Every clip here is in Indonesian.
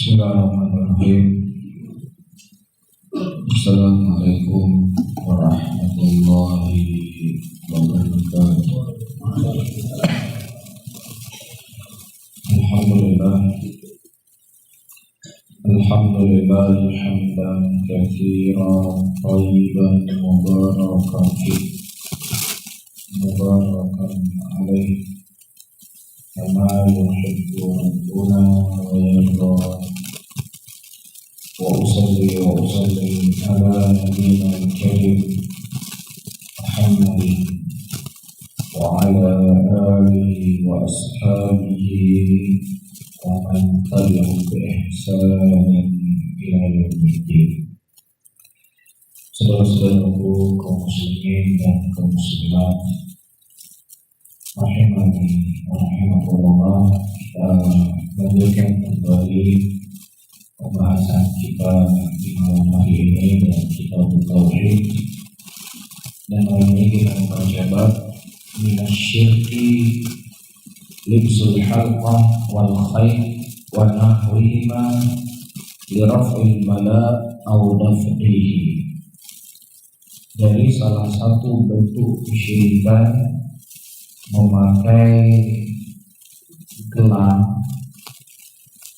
Bismillahirrahmanirrahim. Assalamualaikum warahmatullahi wabarakatuh. Alhamdulillah hamdan katsiran thayyiban mubarakan alaih kama yuhibbu rabbuna wa yarda. Wa usalli ala nabiyyina al-karim Muhammadin wa ala alihi wa ashabihi wa man tabi'ahum bi ihsanin ila yaumiddin. Saudara-saudaraku kaum muslimin dan kaum muslimat rahimani wa rahimakumullah, kita lanjutkan kembali pembahasan kita di malam hari ini dan kitab Tauhid. Dan malam ini kita membaca bab minasyirki libsul halqah wal khayt wa nahwihima li raf'il bala aw daf'ihi. Dari salah satu bentuk kesyirikan memakai gelang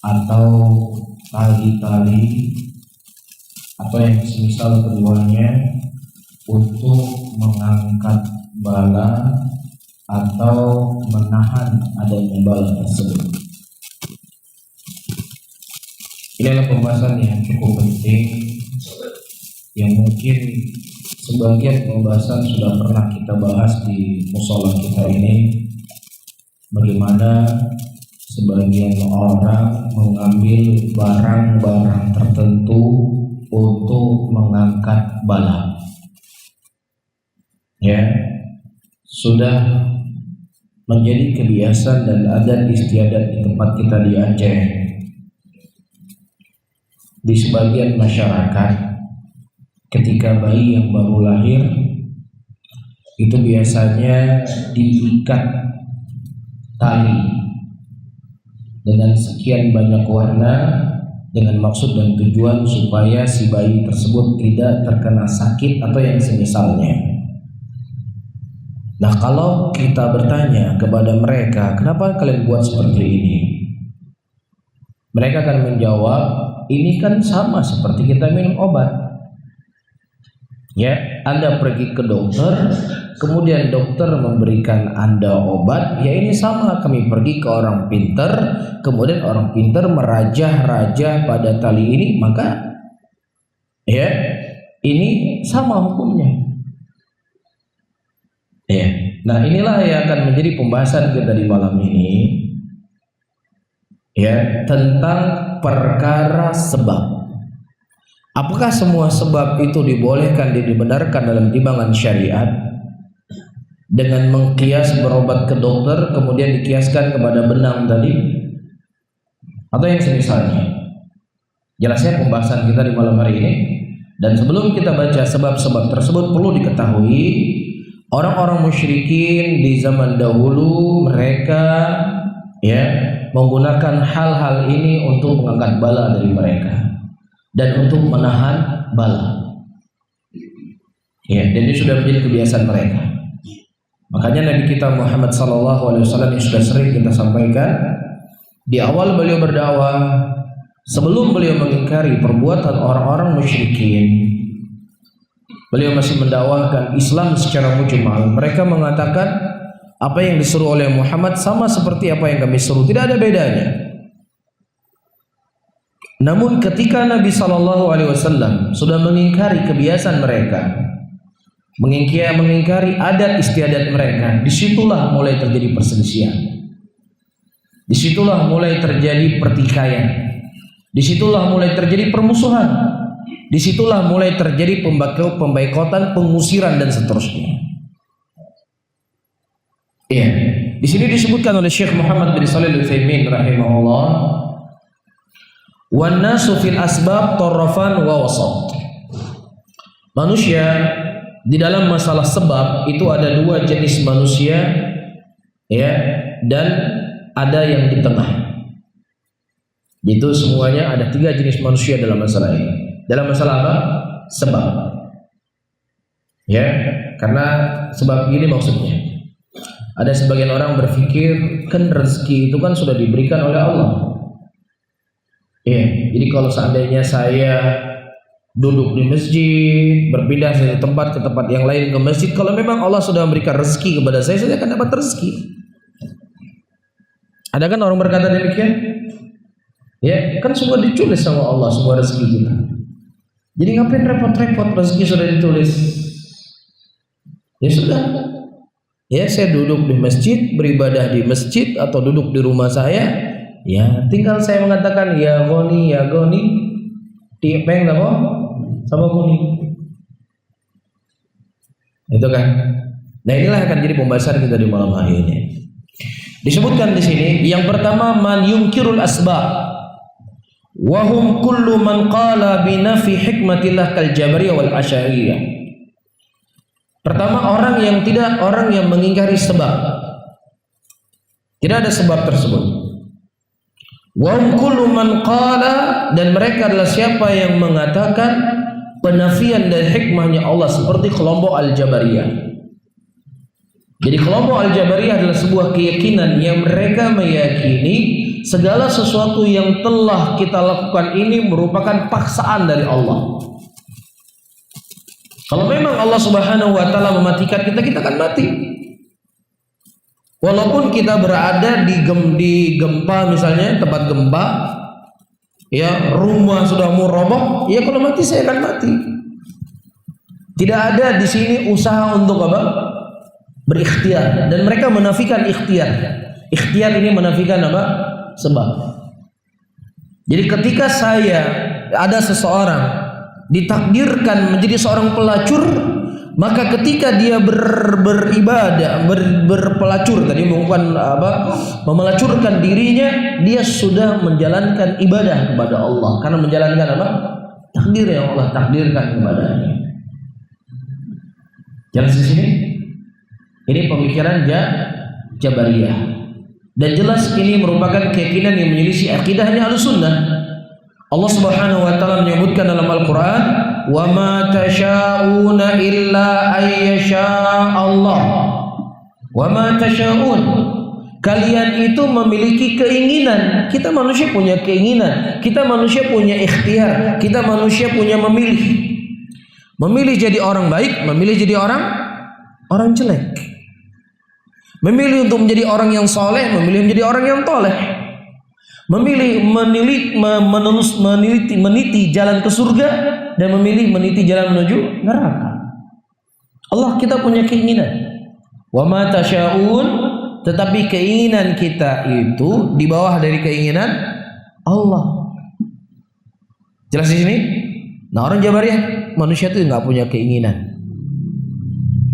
atau tali-tali atau yang semisal keduanya untuk mengangkat bala atau menahan adanya bala tersebut. Ini adalah pembahasan yang cukup penting, yang mungkin sebagian pembahasan sudah pernah kita bahas di mushola kita ini. Bagaimana sebagian orang mengambil barang-barang tertentu untuk mengangkat bala. Ya, sudah menjadi kebiasaan dan adat istiadat di tempat kita di Aceh. Di sebagian masyarakat, ketika bayi yang baru lahir itu biasanya diikat tali dengan sekian banyak warna dengan maksud dan tujuan supaya si bayi tersebut tidak terkena sakit atau yang semisalnya. Nah, kalau kita bertanya kepada mereka, kenapa kalian buat seperti ini? Mereka akan menjawab, ini kan sama seperti kita minum obat. Ya, Anda pergi ke dokter, kemudian dokter memberikan Anda obat, ya ini sama kami pergi ke orang pintar, kemudian orang pintar merajah-rajah pada tali ini, maka ya ini sama hukumnya. Ya. Nah, inilah yang akan menjadi pembahasan kita di malam ini, ya, tentang perkara sebab. Apakah semua sebab itu dibolehkan dan dibenarkan dalam timbangan syariat? Dengan mengkias berobat ke dokter kemudian dikiaskan kepada benang tadi atau yang semisalnya. Jelasnya pembahasan kita di malam hari ini. Dan sebelum kita baca sebab-sebab tersebut, perlu diketahui orang-orang musyrikin di zaman dahulu mereka ya menggunakan hal-hal ini untuk mengangkat bala dari mereka dan untuk menahan bala. Ya, dan ini sudah menjadi kebiasaan mereka. Makanya Nabi kita Muhammad SAW yang sudah sering kita sampaikan di awal beliau berdakwah, sebelum beliau mengingkari perbuatan orang-orang musyrikin, beliau masih mendakwahkan Islam secara mujmal. Mereka mengatakan apa yang disuruh oleh Muhammad sama seperti apa yang kami suruh, tidak ada bedanya. Namun ketika Nabi SAW sudah mengingkari kebiasaan mereka, mengingkari adat istiadat mereka, disitulah mulai terjadi perselisihan, disitulah mulai terjadi pertikaian, disitulah mulai terjadi permusuhan, disitulah mulai terjadi pemboikotan, pengusiran dan seterusnya. Iya, di sini disebutkan oleh Syekh Muhammad bin Shalih Al-Utsaimin rahimahullah, wan nasu fil asbab tarafan wa wasat. Manusia di dalam masalah sebab itu ada dua jenis manusia, ya, dan ada yang di tengah. Itu semuanya ada 3 jenis manusia dalam masalah ini. Dalam masalah apa? Sebab. Ya, karena sebab ini maksudnya. Ada sebagian orang berpikir kan rezeki itu kan sudah diberikan oleh Allah. Ya, jadi kalau seandainya saya duduk di masjid, berpindah dari tempat ke tempat yang lain ke masjid, kalau memang Allah sudah memberikan rezeki kepada saya akan dapat rezeki. Ada kan orang berkata demikian? Ya, kan semua ditulis sama Allah, semua rezeki kita. Jadi ngapain repot-repot, rezeki sudah ditulis. Ya sudah. Ya, saya duduk di masjid, beribadah di masjid atau duduk di rumah saya, ya tinggal saya mengatakan ya Goni, tipeng apa? Sama Goni. Itu kan. Nah, inilah akan jadi pembahasan kita di malam hari ini. Disebutkan di sini yang pertama man yunkirul asbab. Wa hum kullu man qala bi nafi hikmatillah kal jabariyah wal asy'ariyah. Pertama orang yang mengingkari sebab. Tidak ada sebab tersebut. Wa hum kullu man qala, dan mereka adalah siapa yang mengatakan penafian dari hikmahnya Allah seperti kelompok Al-Jabariyah. Jadi kelompok Al-Jabariyah adalah sebuah keyakinan yang mereka meyakini segala sesuatu yang telah kita lakukan ini merupakan paksaan dari Allah. Kalau memang Allah Subhanahu wa taala mematikan kita akan mati. Walaupun kita berada di gempa misalnya, tempat gempa, ya rumah sudah mau roboh, ya kalau mati saya akan mati. Tidak ada di sini usaha untuk apa? Berikhtiar, dan mereka menafikan ikhtiar. Ikhtiar ini menafikan apa? Sebab. Jadi ketika ada seseorang ditakdirkan menjadi seorang pelacur, maka ketika dia beribadah, berpelacur tadi bukan apa, memelacurkan dirinya, dia sudah menjalankan ibadah kepada Allah karena menjalankan apa? Takdir yang Allah takdirkan kepadanya. Jelas di sini? Ini pemikiran Jabariyah. Dan jelas ini merupakan keyakinan yang menyelisih akidahnya Ahlussunnah. Allah Subhanahu wa taala menyebutkan dalam Al-Qur'an, "Wa ma tasyauna illa ayyasha Allah." Wa ma tasyaun. Kalian itu memiliki keinginan. Kita manusia punya keinginan. Kita manusia punya ikhtiar. Kita manusia punya memilih. Memilih jadi orang baik, memilih jadi orang jelek. Memilih untuk menjadi orang yang soleh, memilih menjadi orang yang toleh. Memilih meniti jalan ke surga, dan memilih meniti jalan menuju neraka. Allah, kita punya keinginan. Wa ma tasyaun, tetapi keinginan kita itu di bawah dari keinginan Allah. Jelas di sini? Nah, orang Jabariyah, manusia itu nggak punya keinginan.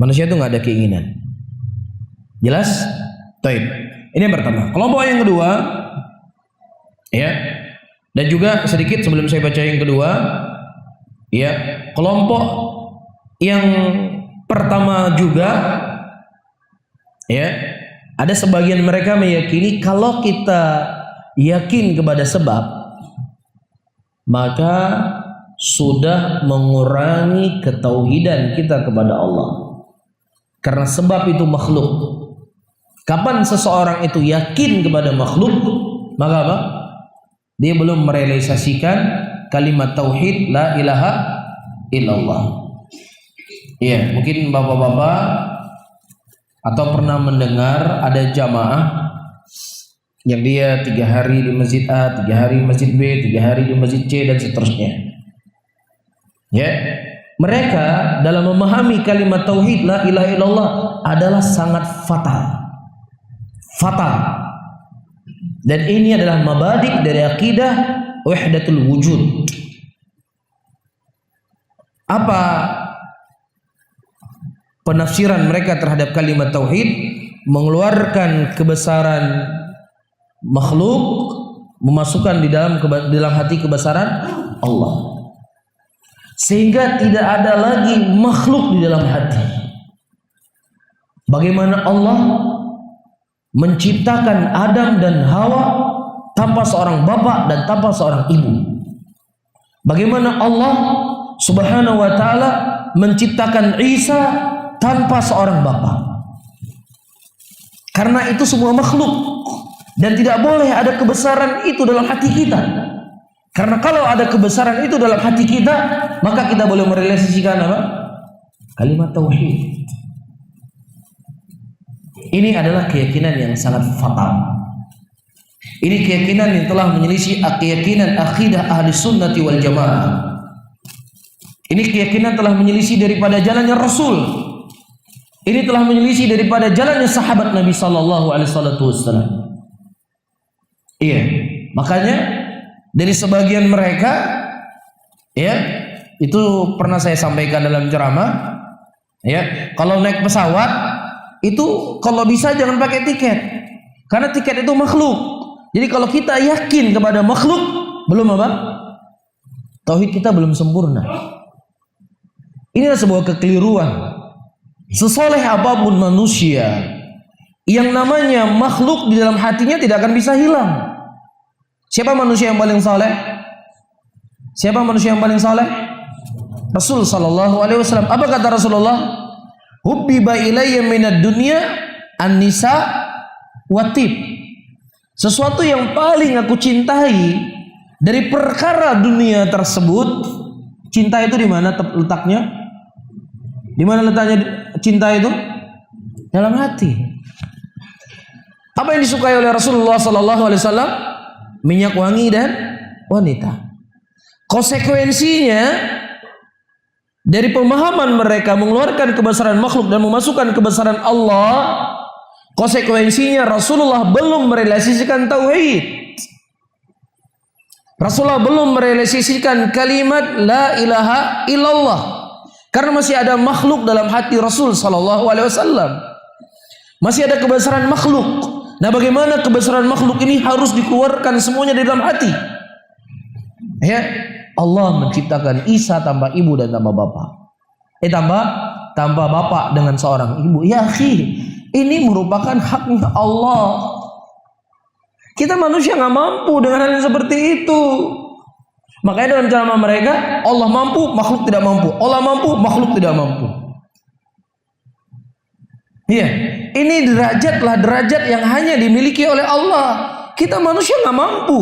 Manusia itu nggak ada keinginan. Jelas? Taib. Ini yang pertama. Kelompok yang kedua, ya, dan juga sedikit sebelum saya baca yang kedua, ya, kelompok yang pertama juga, ya, ada sebagian mereka meyakini kalau kita yakin kepada sebab, maka sudah mengurangi ketauhidan kita kepada Allah, karena sebab itu makhluk. Kapan seseorang itu yakin kepada makhluk, maka apa? Dia belum merealisasikan kalimat tauhid la ilaha illallah. Iya, mungkin bapak-bapak atau pernah mendengar ada jamaah yang dia 3 hari di masjid A, 3 hari di masjid B, 3 hari di masjid C, dan seterusnya. Ya, mereka dalam memahami kalimat tauhid la ilaha illallah adalah sangat fatal. Dan ini adalah mabadik dari akidah wahdatul wujud. Apa penafsiran mereka terhadap kalimat tauhid? Mengeluarkan kebesaran makhluk, memasukkan di dalam hati kebesaran Allah, sehingga tidak ada lagi makhluk di dalam hati. Bagaimana Allah menciptakan Adam dan Hawa tanpa seorang bapak dan tanpa seorang ibu. Bagaimana Allah Subhanahu wa taala menciptakan Isa tanpa seorang bapak. Karena itu semua makhluk dan tidak boleh ada kebesaran itu dalam hati kita. Karena kalau ada kebesaran itu dalam hati kita, maka kita boleh merealisasikan apa? Kalimat tauhid. Ini adalah keyakinan yang sangat fatal. Ini keyakinan yang telah menyelisih keyakinan akidah ahli sunnati wal jamaah. Ini keyakinan telah menyelisih daripada jalannya Rasul. Ini telah menyelisih daripada jalannya sahabat Nabi sallallahu alaihi wasallam. Iya, makanya dari sebagian mereka, ya, itu pernah saya sampaikan dalam ceramah, ya, kalau naik pesawat itu kalau bisa jangan pakai tiket, karena tiket itu makhluk. Jadi kalau kita yakin kepada makhluk, belum apa? Tauhid kita belum sempurna. Inilah sebuah kekeliruan. Sesoleh apapun manusia, yang namanya makhluk di dalam hatinya tidak akan bisa hilang. Siapa manusia yang paling saleh? Siapa manusia yang paling saleh? Rasul sallallahu alaihi wasallam. Apa kata Rasulullah? Hubbiba ilayya minad dunya an-nisa watib. Sesuatu yang paling aku cintai dari perkara dunia tersebut, cinta itu di mana letaknya? Di mana letaknya cinta itu? Dalam hati. Apa yang disukai oleh Rasulullah sallallahu alaihi wasallam? Minyak wangi dan wanita. Konsekuensinya dari pemahaman mereka mengeluarkan kebesaran makhluk dan memasukkan kebesaran Allah, konsekuensinya Rasulullah belum merealisasikan tauhid. Rasulullah belum merealisasikan kalimat la ilaha illallah. Karena masih ada makhluk dalam hati Rasul sallallahu alaihi wasallam. Masih ada kebesaran makhluk. Nah, bagaimana kebesaran makhluk ini harus dikeluarkan semuanya di dalam hati? Ya, Allah menciptakan Isa tanpa ibu dan tanpa bapak. Tanpa bapak dengan seorang ibu. Ya, akhi, ini merupakan haknya Allah. Kita manusia nggak mampu dengan hal yang seperti itu. Makanya dalam ceramah mereka, Allah mampu, makhluk tidak mampu. Allah mampu, makhluk tidak mampu. Iya, ini derajat yang hanya dimiliki oleh Allah. Kita manusia nggak mampu.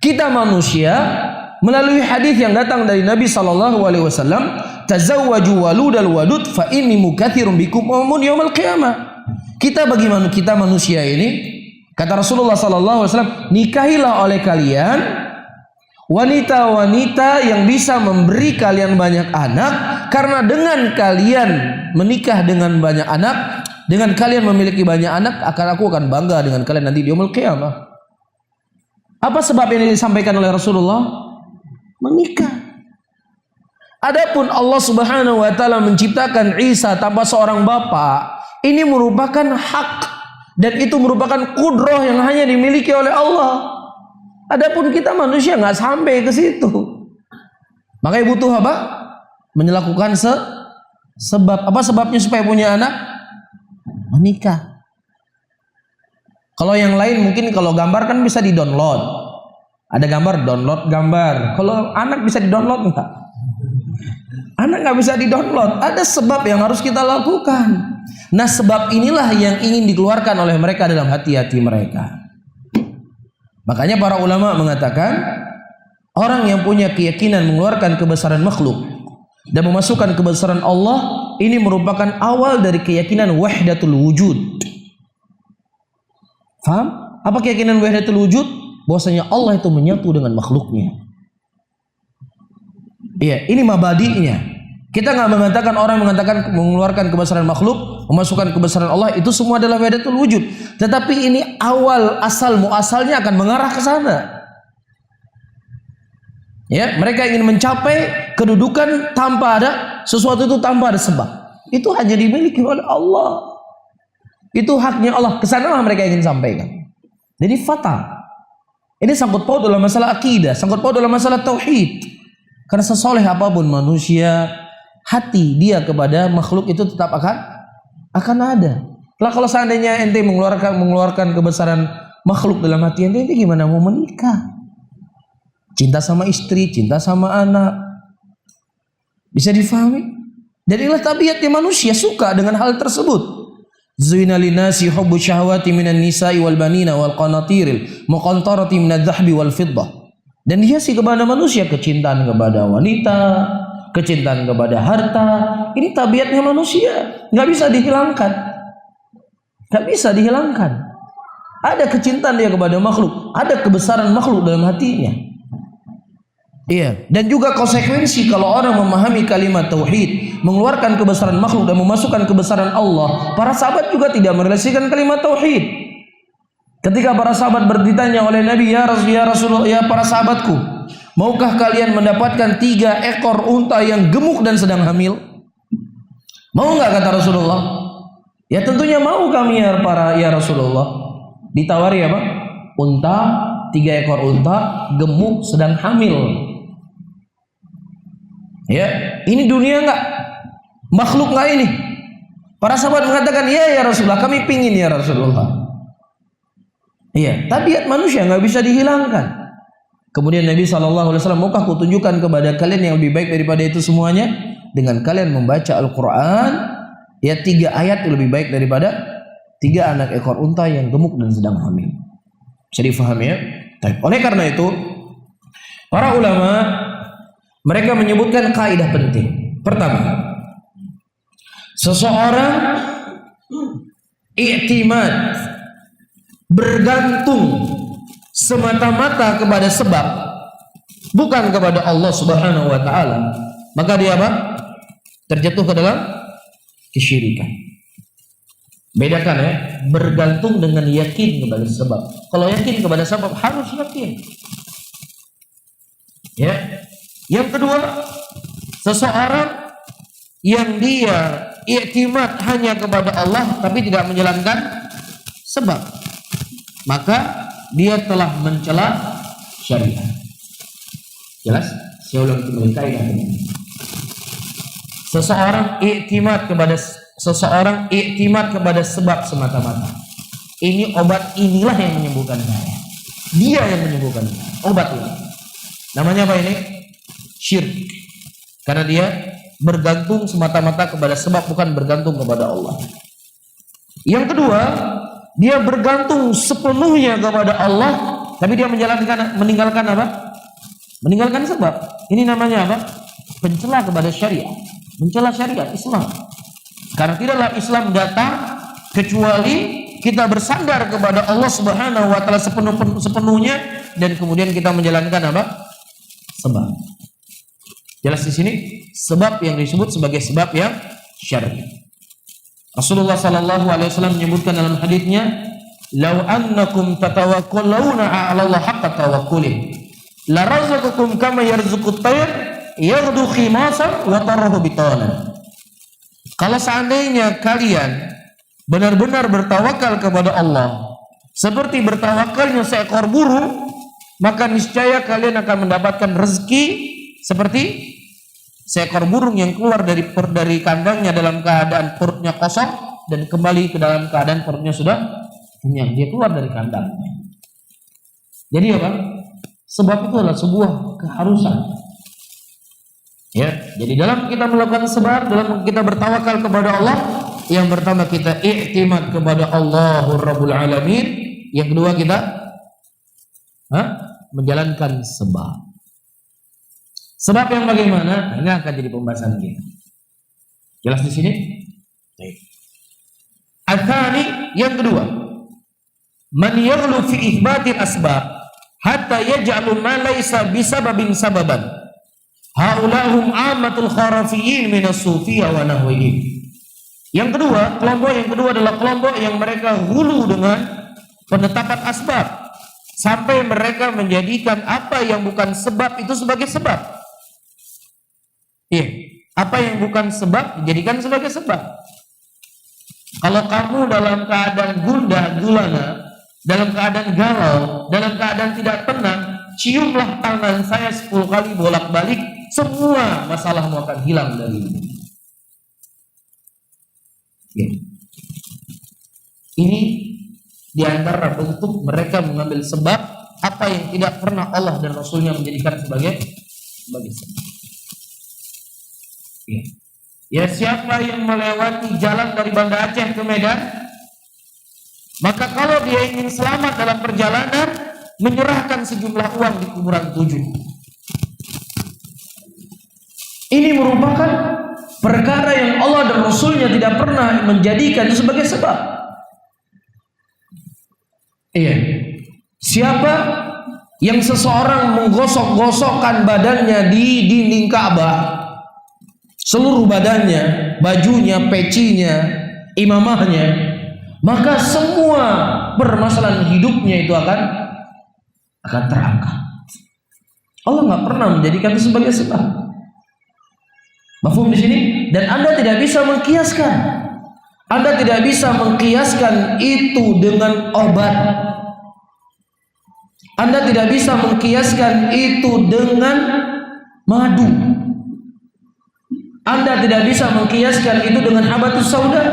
Kita manusia melalui hadis yang datang dari Nabi sallallahu alaihi wasallam, tazawwaju waludal wadud fa inni mukatsirun bikum yaumil qiyamah. Kita bagaimana kita manusia ini? Kata Rasulullah sallallahu alaihi wasallam, nikahilah oleh kalian wanita-wanita yang bisa memberi kalian banyak anak, karena dengan kalian menikah dengan banyak anak, dengan kalian memiliki banyak anak, aku akan bangga dengan kalian nanti di yaumul qiyamah. Apa sebab ini disampaikan oleh Rasulullah? Menikah. Adapun Allah Subhanahu wa taala menciptakan Isa tanpa seorang bapak, ini merupakan hak dan itu merupakan kudrah yang hanya dimiliki oleh Allah. Adapun kita manusia nggak sampai ke situ. Makanya butuh apa? Melakukan sebab. Apa sebabnya supaya punya anak? Menikah. Kalau yang lain mungkin kalau gambar kan bisa di-download. Ada gambar, download gambar. Kalau anak bisa di-download enggak? Anak nggak bisa di-download. Ada sebab yang harus kita lakukan. Nah, sebab inilah yang ingin dikeluarkan oleh mereka dalam hati-hati mereka. Makanya para ulama mengatakan orang yang punya keyakinan mengeluarkan kebesaran makhluk dan memasukkan kebesaran Allah, ini merupakan awal dari keyakinan wahdatul wujud. Faham? Apa keyakinan wahdatul wujud? Bahwasanya Allah itu menyatu dengan makhluknya. Iya, ini mabadi'nya. Kita nggak mengatakan orang mengatakan mengeluarkan kebesaran makhluk, memasukkan kebesaran Allah itu semua adalah wahdatul wujud. Tetapi ini awal asal muasalnya akan mengarah ke sana. Ya, mereka ingin mencapai kedudukan tanpa ada sesuatu itu tanpa ada sebab. Itu hanya dimiliki oleh Allah. Itu haknya Allah. Ke sanalah mereka ingin sampaikan. Jadi fatal. Ini sangkut paut dalam masalah akidah, sangkut paut dalam masalah tauhid. Karena sesoleh apapun manusia, hati dia kepada makhluk itu tetap akan ada. Lah kalau seandainya ente mengeluarkan kebesaran makhluk dalam hati ente gimana mau menikah? Cinta sama istri, cinta sama anak. Bisa difahami? Dan inilah tabiatnya manusia, suka dengan hal tersebut. Zuina linasi hubbu syahwati minan nisa'i wal banina wal qanatiril muqantarati minadh dhahabi wal fiddah. Dan dihiasi kepada manusia kecintaan kepada wanita, kecintaan kepada harta. Ini tabiatnya manusia, nggak bisa dihilangkan. Nggak bisa dihilangkan. Ada kecintaan dia kepada makhluk, ada kebesaran makhluk dalam hatinya. Iya, dan juga konsekuensi kalau orang memahami kalimat tauhid, mengeluarkan kebesaran makhluk dan memasukkan kebesaran Allah. Para sahabat juga tidak merealisasikan kalimat tauhid. Ketika para sahabat bertanya oleh Nabi, ya Rasulullah, ya para sahabatku, maukah kalian mendapatkan 3 ekor unta yang gemuk dan sedang hamil? Mau nggak, kata Rasulullah? Ya tentunya mau kami ya Rasulullah. Ditawari apa? Unta, 3 ekor unta gemuk sedang hamil. Ya, ini dunia nggak? Makhluk nggak ini? Para sahabat mengatakan, ya Rasulullah, kami pingin ya Rasulullah. Iya, tabiat manusia nggak bisa dihilangkan. Kemudian Nabi SAW, maukah kutunjukkan kepada kalian yang lebih baik daripada itu semuanya? Dengan kalian membaca Al-Quran, ya 3 ayat lebih baik daripada 3 anak ekor unta yang gemuk dan sedang hamil. Bisa difahami ya? Oleh karena itu, para ulama mereka menyebutkan kaidah penting. Pertama, seseorang i'timad, bergantung semata-mata kepada sebab, bukan kepada Allah Subhanahu wa taala, maka dia apa? Terjatuh ke dalam kesyirikan. Bedakan ya, bergantung dengan yakin kepada sebab. Kalau yakin kepada sebab harus yakin. Ya. Yang kedua, seseorang yang dia i'timad hanya kepada Allah tapi tidak menjalankan sebab, maka dia telah mencela syariat. Jelas? Saya ulang kembali kaidah ini. Seseorang i'timad kepada sebab semata-mata. Ini obat, inilah yang menyembuhkan saya. Dia yang menyembuhkan saya. Obat ini. Namanya apa ini? Syirik. Karena dia bergantung semata-mata kepada sebab, bukan bergantung kepada Allah. Yang kedua, dia bergantung sepenuhnya kepada Allah, tapi dia meninggalkan apa? Meninggalkan sebab. Ini namanya apa? Pencela kepada syariat, mencela syariat Islam. Karena tidaklah Islam datang kecuali kita bersandar kepada Allah Subhanahu wa taala sepenuhnya, dan kemudian kita menjalankan apa? Sebab. Jelas di sini sebab yang disebut sebagai sebab yang syar'i. Rasulullah sallallahu alaihi wasallam menyebutkan dalam hadisnya, "Lau annakum tatawakkaluna 'ala Allah haqqa tawakkuli, la razaqakum kama yarzuqut tayr yaghdu khimasan wa tarahu bitanan." Kalau seandainya kalian benar-benar bertawakal kepada Allah seperti bertawakalnya seekor burung, maka niscaya kalian akan mendapatkan rezeki seperti seekor burung yang keluar dari kandangnya dalam keadaan perutnya kosong dan kembali ke dalam keadaan perutnya sudah kenyang. Dia keluar dari kandangnya. Jadi apa? Sebab itu adalah sebuah keharusan. Ya, jadi dalam kita melakukan sebab, dalam kita bertawakal kepada Allah, yang pertama kita i'timad kepada Allahur Rabbul Alamin, yang kedua kita menjalankan sebab. Sebab yang bagaimana? Ini akan jadi pembahasan kita. Jelas di sini? Baik. Al-thani, yang kedua, man yaghlu fi itsbatil asbab hatta yaj'alu ma laysa bisababin sababan. Haulahum ammatul kharafiyin minas sufiyah wa nahwihim. Yang kedua, kelompok yang kedua adalah kelompok yang mereka hulu dengan penetapan asbab sampai mereka menjadikan apa yang bukan sebab itu sebagai sebab. Iya, apa yang bukan sebab dijadikan sebagai sebab. Kalau kamu dalam keadaan gundah gulana, dalam keadaan galau, dalam keadaan tidak tenang, ciumlah tangan saya 10 kali bolak-balik, semua masalahmu akan hilang dari ini. Ya. Ini di antara bentuk mereka mengambil sebab apa yang tidak pernah Allah dan Rasulnya menjadikan sebagai sebab. Ya, siapa yang melewati jalan dari Banda Aceh ke Medan, maka kalau dia ingin selamat dalam perjalanan, menyerahkan sejumlah uang di kuburan 7. Ini merupakan perkara yang Allah dan Rasulnya tidak pernah menjadikan itu sebagai sebab. Iya. Siapa yang seseorang menggosok-gosokkan badannya di dinding Ka'bah, seluruh badannya, bajunya, pecinya, imamahnya, maka semua permasalahan hidupnya itu akan terangkat. Allah nggak pernah menjadikan itu sebagai sebab. Mafhum di sini? Dan Anda tidak bisa mengkiaskan. Anda tidak bisa mengkiaskan itu dengan obat. Anda tidak bisa mengkiaskan itu dengan madu. Anda tidak bisa mengkiaskan itu dengan habatus sauda.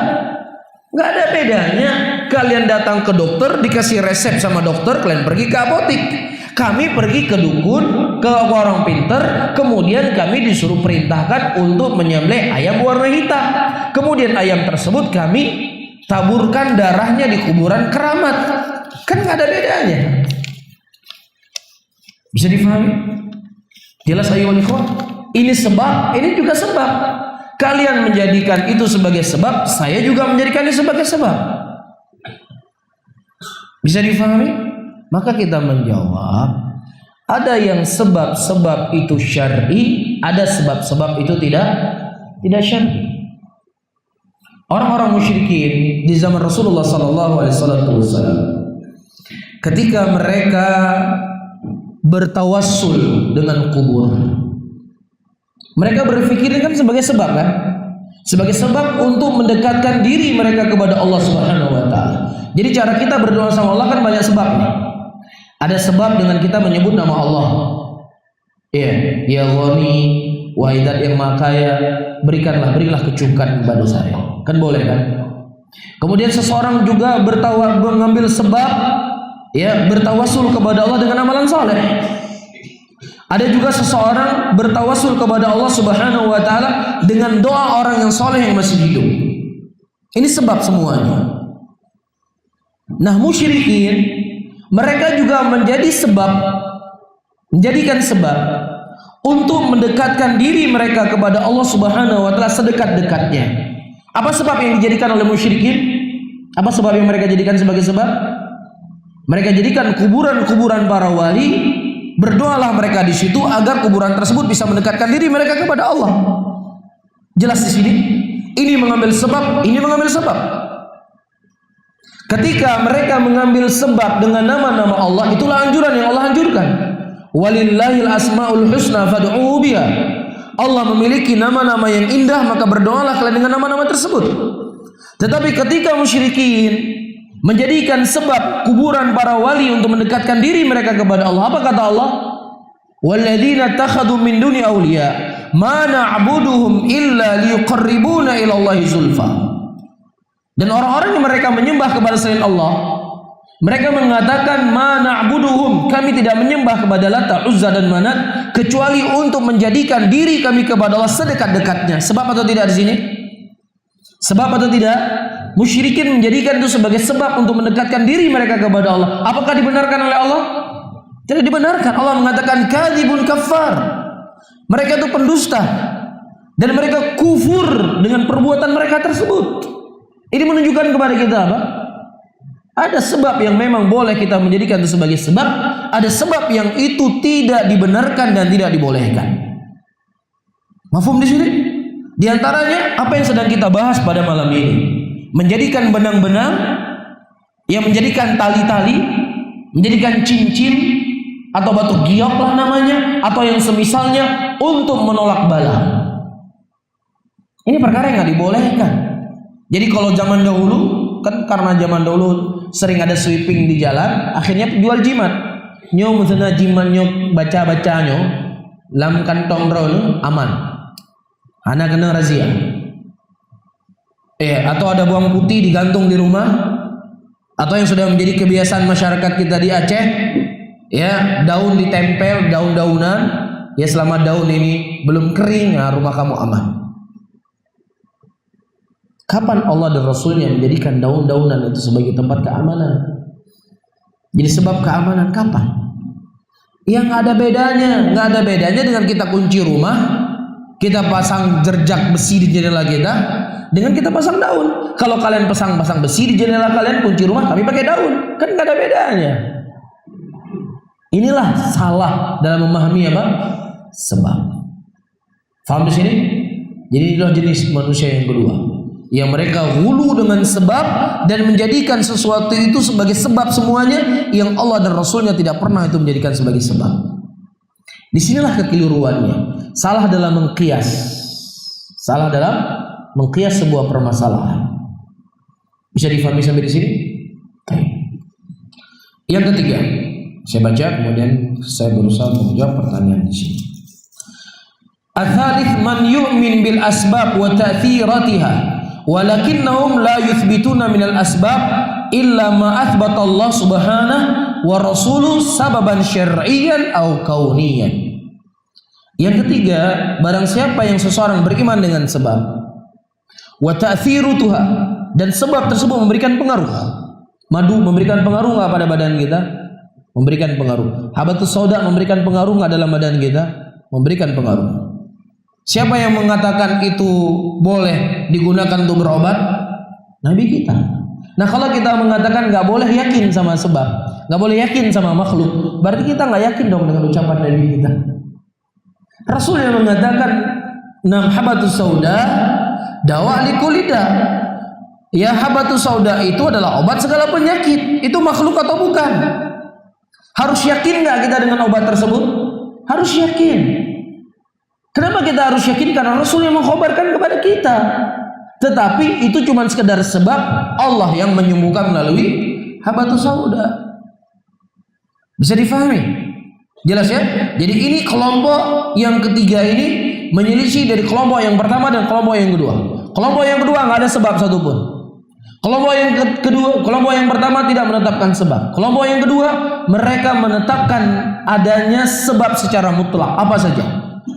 Nggak ada bedanya. Kalian datang ke dokter, dikasih resep sama dokter, kalian pergi ke apotik. Kami pergi ke dukun, ke orang pinter, kemudian kami disuruh perintahkan untuk menyembelih ayam warna hitam. Kemudian ayam tersebut kami taburkan darahnya di kuburan keramat. Kan nggak ada bedanya. Bisa difahami? Jelas ayo ikhwan? Ini sebab, ini juga sebab. Kalian menjadikan itu sebagai sebab, saya juga menjadikan itu sebagai sebab. Bisa difahami? Maka kita menjawab, ada yang sebab-sebab itu syar'i, ada sebab-sebab itu tidak syar'i. Orang-orang musyrikin di zaman Rasulullah SAW, ketika mereka bertawassul dengan kubur, mereka berpikir kan sebagai sebab kan? Sebagai sebab untuk mendekatkan diri mereka kepada Allah Subhanahu wa taala. Jadi cara kita berdoa sama Allah kan banyak sebabnya. Ada sebab dengan kita menyebut nama Allah. Ya, ya Ghani, Wahidat yang Maha Kaya, berilah kecukupan kepada saya. Kan boleh kan? Kemudian seseorang juga mengambil sebab, ya, bertawasul kepada Allah dengan amalan saleh. Ada juga seseorang bertawasul kepada Allah Subhanahu wa taala dengan doa orang yang soleh yang masih hidup. Ini sebab semuanya. Nah, musyrikin mereka juga menjadikan sebab untuk mendekatkan diri mereka kepada Allah Subhanahu wa taala sedekat-dekatnya. Apa sebab yang dijadikan oleh musyrikin? Apa sebab yang mereka jadikan sebagai sebab? Mereka jadikan kuburan-kuburan para wali, berdoalah mereka di situ agar kuburan tersebut bisa mendekatkan diri mereka kepada Allah. Jelas di sini? Ini mengambil sebab, ini mengambil sebab. Ketika mereka mengambil sebab dengan nama-nama Allah, itulah anjuran yang Allah anjurkan. Walillahil asmaul husna fad'uhu biha. Allah memiliki nama-nama yang indah, maka berdoalah kalian dengan nama-nama tersebut. Tetapi ketika musyrikin menjadikan sebab kuburan para wali untuk mendekatkan diri mereka kepada Allah, apa kata Allah? Walladzina takhadhu min duni awliya ma na'buduhum illa liyuqarribuna ila Allahi zulfa. Dan orang-orang yang mereka menyembah kepada selain Allah, mereka mengatakan ma na'buduhum, kami tidak menyembah kepada Lata, Uzza dan Manat kecuali untuk menjadikan diri kami kepada Allah sedekat-dekatnya. Sebab atau tidak di sini? Sebab atau tidak? Musyrikin menjadikan itu sebagai sebab untuk mendekatkan diri mereka kepada Allah. Apakah dibenarkan oleh Allah? Tidak dibenarkan. Allah mengatakan kadzibun kafar. Mereka itu pendusta dan mereka kufur dengan perbuatan mereka tersebut. Ini menunjukkan kepada kita apa? Ada sebab yang memang boleh kita menjadikan itu sebagai sebab, ada sebab yang itu tidak dibenarkan dan tidak dibolehkan. Mafhum di sini? Di antaranya apa yang sedang kita bahas pada malam ini, menjadikan benang-benang, yang menjadikan tali-tali, menjadikan cincin atau batu giok lah namanya, atau yang semisalnya untuk menolak bala. Ini perkara yang nggak dibolehkan. Jadi kalau zaman dahulu, kan karena zaman dahulu sering ada sweeping di jalan, akhirnya jual jimat. Nyo musana jimat nyo baca-baca nyo, lam kantong drone aman. Anak kena razia. Atau ada bawang putih digantung di rumah, atau yang sudah menjadi kebiasaan masyarakat kita di Aceh, ya, daun ditempel, daun-daunan, ya selama daun ini belum kering, ya, rumah kamu aman. Kapan Allah dan Rasulnya menjadikan daun-daunan itu sebagai tempat keamanan? Jadi sebab keamanan kapan? Yang nggak ada bedanya dengan kita kunci rumah, kita pasang jerjak besi di jendela kita, dengan kita pasang daun. Kalau kalian pasang besi di jendela kalian, kunci rumah, kami pakai daun, kan nggak ada bedanya. Inilah salah dalam memahami apa? Sebab. Faham di sini? Jadi inilah jenis manusia yang kedua, yang mereka hulu dengan sebab dan menjadikan sesuatu itu sebagai sebab semuanya, yang Allah dan Rasulnya tidak pernah itu menjadikan sebagai sebab. Disinilah kekeliruannya. Salah dalam mengkias. Salah dalam mengkias sebuah permasalahan. Bisa difahami sampai di sini? Oke. Yang ketiga, saya baca kemudian saya berusaha menjawab pertanyaan di sini. Ats-tsalits man yu'min bil asbab wa ta'thiratiha walakinnahum la yuthbituna minal asbab illa ma athbata Allah subhanahu wa rasuluh sababan syar'iyyan aw kauniyyan. Yang ketiga, barang siapa yang seseorang beriman dengan sebab wa ta'thirutuha, dan sebab tersebut memberikan pengaruh. Madu memberikan pengaruh enggak pada badan kita? Memberikan pengaruh. Habatus sauda memberikan pengaruh enggak dalam badan kita? Memberikan pengaruh. Siapa yang mengatakan itu boleh digunakan untuk berobat? Nabi kita. Nah, kalau kita mengatakan nggak boleh yakin sama sebab, nggak boleh yakin sama makhluk, berarti kita nggak yakin dong dengan ucapan Nabi kita. Rasul yang mengatakan nam habatus sauda dawa likulida. Ya, habatus sauda itu adalah obat segala penyakit. Itu makhluk atau bukan? Harus yakin nggak kita dengan obat tersebut? Harus yakin. Kenapa kita harus yakin? Karena Rasul yang mengkhabarkan kepada kita. Tetapi itu cuma sekedar sebab Allah yang menyembuhkan melalui habatus sauda. Bisa difahami? Jelas ya? Jadi ini kelompok yang ketiga ini menyelisih dari kelompok yang pertama dan kelompok yang kedua. Kelompok yang kedua nggak ada sebab satupun. Kelompok yang kedua, kelompok yang pertama tidak menetapkan sebab. Kelompok yang kedua, mereka menetapkan adanya sebab secara mutlak, apa saja.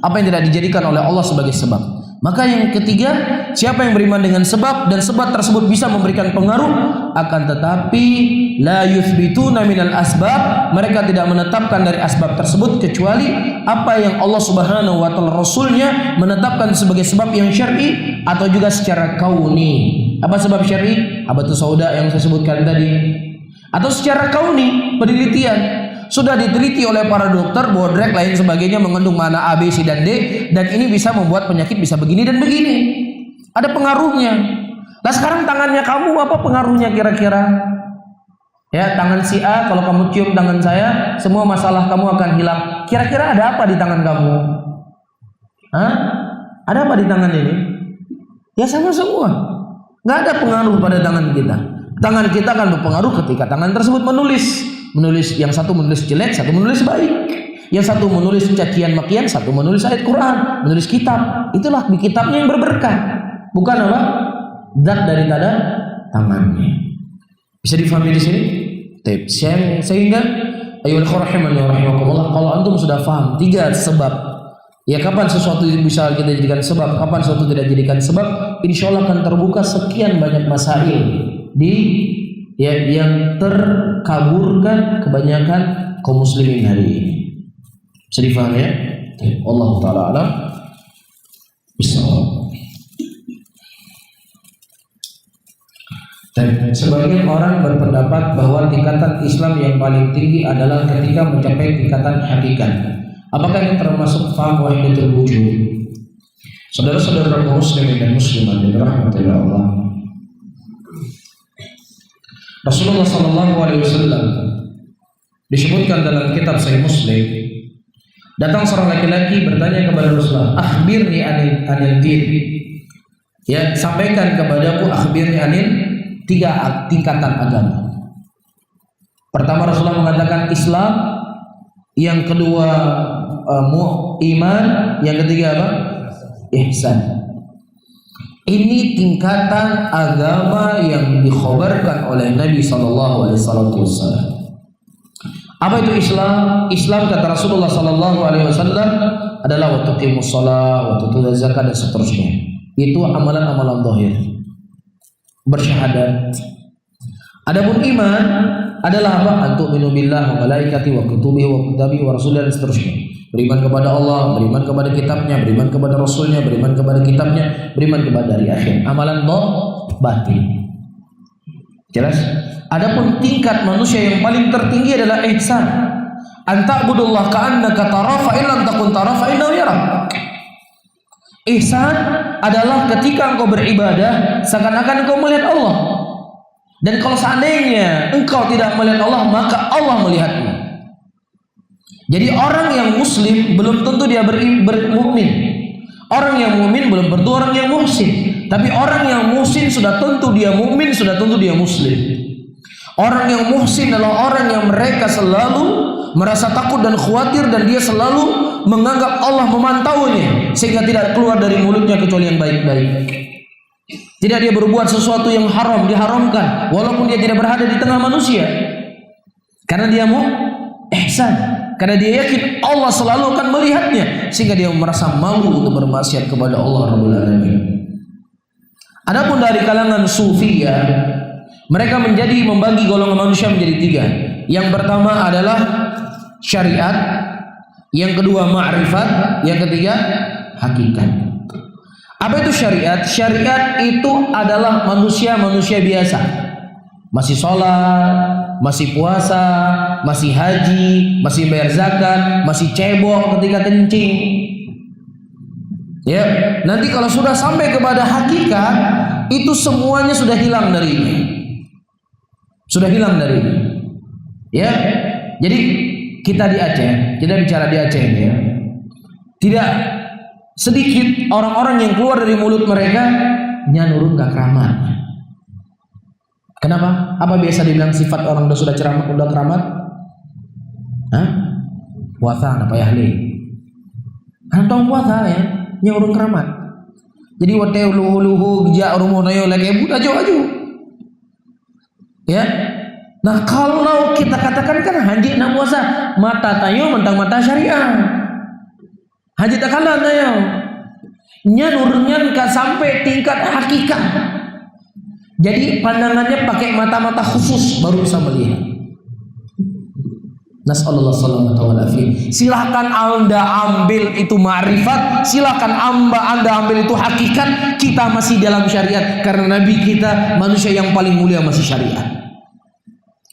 Apa yang tidak dijadikan oleh Allah sebagai sebab. Maka yang ketiga, siapa yang beriman dengan sebab dan sebab tersebut bisa memberikan pengaruh, akan tetapi la yuthbituna minal asbab, mereka tidak menetapkan dari asbab tersebut kecuali apa yang Allah Subhanahu wa taala Rasulnya menetapkan sebagai sebab yang syar'i atau juga secara kauni. Apa sebab syar'i? Habatus sauda yang saya sebutkan tadi. Atau secara kauni, penelitian. Sudah diteliti oleh para dokter, bodrek lain sebagainya mengandung mana A, B, C, dan D, dan ini bisa membuat penyakit bisa begini dan begini. Ada pengaruhnya. Nah, sekarang tangannya kamu apa pengaruhnya kira-kira? Ya, tangan si A, kalau kamu cium tangan saya, semua masalah kamu akan hilang. Kira-kira ada apa di tangan kamu? Hah? Ada apa di tangan ini? Ya sama semua. Nggak ada pengaruh pada tangan kita. Tangan kita akan berpengaruh ketika tangan tersebut menulis. Yang satu menulis jelek, satu menulis baik. Yang satu menulis cacian makian, satu menulis ayat Quran, menulis kitab. Itulah di kitabnya yang berberkah. Bukan apa? Zat daripada tangannya. Bisa difahami di sini? Sehingga ayyuhal rahimani wa rahimakumullah, kalau antum sudah paham tiga sebab, ya kapan sesuatu bisa kita jadikan sebab, kapan sesuatu tidak dijadikan sebab, insya Allah akan terbuka sekian banyak masail yang terkaburkan kebanyakan kaum muslimin hari ini. Bisa difahami ya? Allah Ta'ala alam. Bismillah. Sebagian orang berpendapat bahwa tingkatan Islam yang paling tinggi adalah ketika mencapai tingkatan hakikat. Apakah ini termasuk faham wahidatul wujud? Saudara-saudara muslimin dan muslimat yang dirahmati Allah, Rasulullah SAW disebutkan dalam kitab Sahih Muslim, datang seorang laki-laki bertanya kepada Rasulullah, akhbirni anil din. Ya, sampaikan kepadaku akhbirni anil tiga tingkatan agama. Pertama Rasulullah mengatakan Islam, yang kedua iman, yang ketiga apa? Ihsan. Ini tingkatan agama yang dikhabarkan oleh Nabi sallallahu alaihi wasallam. Apa itu Islam? Islam kata Rasulullah sallallahu alaihi wasallam adalah wa tuqimus shalah, wa tutuz zakat dan seterusnya. Itu amalan-amalan zahir. Bersyahadat. Adapun iman adalah apa? Antu'minu billah wa malaikati wa kutubihi wa kitabihi wa rasulihi dan seterusnya. Beriman kepada Allah, beriman kepada kitabnya, beriman kepada rasulnya, beriman kepada kitabnya, beriman kepada hari akhir. Amalan batin. Jelas? Adapun tingkat manusia yang paling tertinggi adalah ihsan. Anta'budullah ka'annaka tarahu fa in lam takun tarahu fa innahu yarak. Ihsan adalah ketika engkau beribadah seakan-akan engkau melihat Allah. Dan kalau seandainya engkau tidak melihat Allah, maka Allah melihatmu. Jadi orang yang muslim belum tentu dia bermukmin. Orang yang mukmin belum tentu orang yang muhsin. Tapi orang yang muhsin sudah tentu dia mukmin, sudah tentu dia muslim. Orang yang muhsin adalah orang yang mereka selalu merasa takut dan khawatir, dan dia selalu menganggap Allah memantaunya sehingga tidak keluar dari mulutnya kecuali yang baik-baik. Tidak dia berbuat sesuatu yang haram, diharamkan walaupun dia tidak berada di tengah manusia. Karena dia mau ihsan. Karena dia yakin Allah selalu akan melihatnya, sehingga dia merasa malu untuk bermaksiat kepada Allah Rabbul Alamin. Adapun dari kalangan sufiyah, mereka membagi golongan manusia menjadi tiga. Yang pertama adalah syariat, yang kedua ma'rifat, yang ketiga hakikat. Apa itu syariat? Syariat itu adalah manusia-manusia biasa. Masih sholat, masih puasa, masih haji, masih bayar zakat, masih cebok ketika kencing. Ya, nanti kalau sudah sampai kepada hakikat, itu semuanya sudah hilang dari ini. Sudah hilang dari ini. Ya, jadi kita di Aceh, kita bicara di Aceh ya. Tidak sedikit orang-orang yang keluar dari mulut mereka nyanurun gak keramat. Kenapa? Apa biasa dibilang sifat orang sudah ceramah, sudah keramat? Hah? Puasa apa ya ahli? Kantong puasa ya, nyaurun keramat. Jadi wate luhu ja rumono yo lagi buta aju. Ya. Nah, kalau kita katakan kan haji na puasa, mata tayo mentang mata syariah. Haji tak kalah tayo. Nyanurunnya ka sampai tingkat hakikat. Jadi pandangannya pakai mata-mata khusus baru bisa melihat. Nas'alullah salamata wal afiyah. Silakan Anda ambil itu ma'rifat, silakan Anda ambil itu hakikat. Kita masih dalam syariat karena Nabi kita manusia yang paling mulia masih syariat.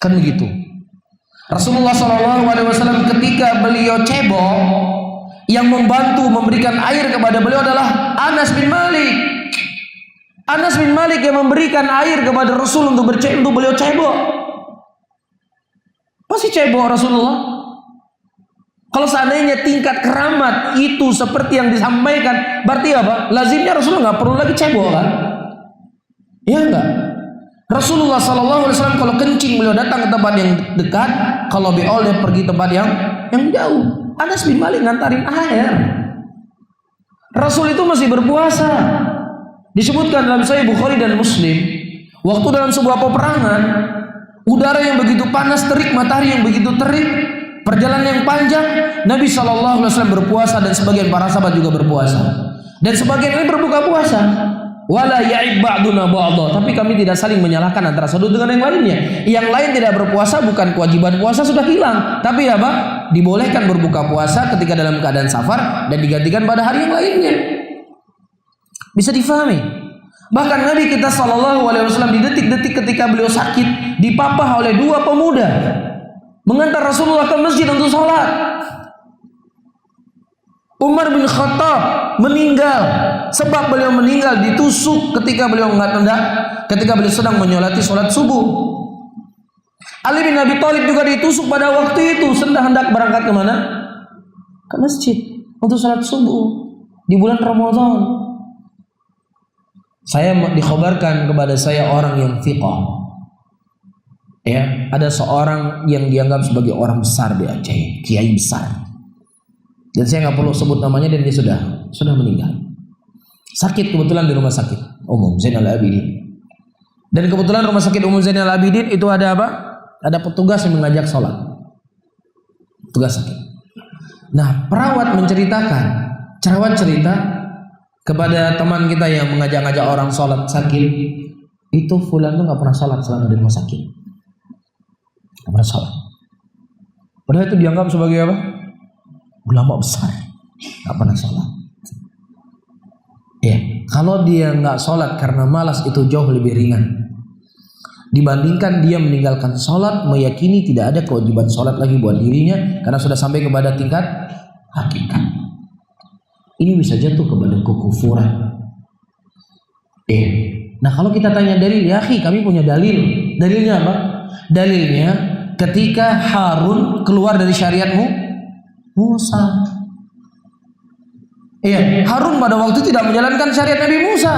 Kan begitu. Rasulullah SAW ketika beliau cebok, yang membantu memberikan air kepada beliau adalah Anas bin Malik. Anas bin Malik yang memberikan air kepada Rasul untuk beliau cebok. Pasti cebok Rasulullah. Kalau seandainya tingkat keramat itu seperti yang disampaikan, berarti apa? Lazimnya Rasulullah nggak perlu lagi cebok kan? Iya enggak? Rasulullah SAW kalau kencing beliau datang ke tempat yang dekat, kalau beol dia pergi tempat yang jauh. Anas bin Malik ngantarin air. Rasul itu masih berpuasa. Disebutkan dalam Sahih Bukhari dan Muslim, waktu dalam sebuah peperangan, udara yang begitu panas terik, matahari yang begitu terik, perjalanan yang panjang, Nabi SAW berpuasa dan sebagian para sahabat juga berpuasa. Dan sebagian ini berbuka puasa. Wala ya'ib ba'duna ba'dha, tapi kami tidak saling menyalahkan antara satu dengan yang lainnya. Yang lain tidak berpuasa bukan kewajiban puasa sudah hilang, tapi apa? Dibolehkan berbuka puasa ketika dalam keadaan safar dan digantikan pada hari yang lainnya. Bisa difahami. Bahkan Nabi kita SAW di detik-detik ketika beliau sakit dipapah oleh dua pemuda mengantar Rasulullah ke masjid untuk sholat. Umar bin Khattab meninggal sebab beliau meninggal ditusuk ketika beliau sedang menyolati sholat subuh. Ali bin Abi Thalib juga ditusuk pada waktu itu hendak berangkat kemana? Ke masjid untuk sholat subuh di bulan Ramadan. Saya dikhabarkan kepada saya orang yang thiqah. Ya, ada seorang yang dianggap sebagai orang besar di Aceh, kiai besar. Dan saya nggak perlu sebut namanya dan dia sudah meninggal. Sakit kebetulan di rumah sakit umum Zainal Abidin. Dan kebetulan rumah sakit umum Zainal Abidin itu ada apa? Ada petugas yang mengajak sholat. Petugas sakit. Nah, perawat cerita kepada teman kita yang mengajak-ngajak orang sholat sakit, itu fulan tuh nggak pernah sholat selama di rumah sakit. Nggak pernah sholat. Padahal itu dianggap sebagai apa? Ulama besar. Nggak pernah sholat. Ya, kalau dia nggak sholat karena malas itu jauh lebih ringan dibandingkan dia meninggalkan sholat, meyakini tidak ada kewajiban sholat lagi buat dirinya karena sudah sampai kepada tingkat hakikat. Ini bisa jatuh kepada kekufuran. Nah kalau kita tanya dalil, ya akhi, kami punya dalil. Dalilnya apa? Dalilnya ketika Harun keluar dari syariatmu Musa. Harun pada waktu tidak menjalankan syariat Nabi Musa.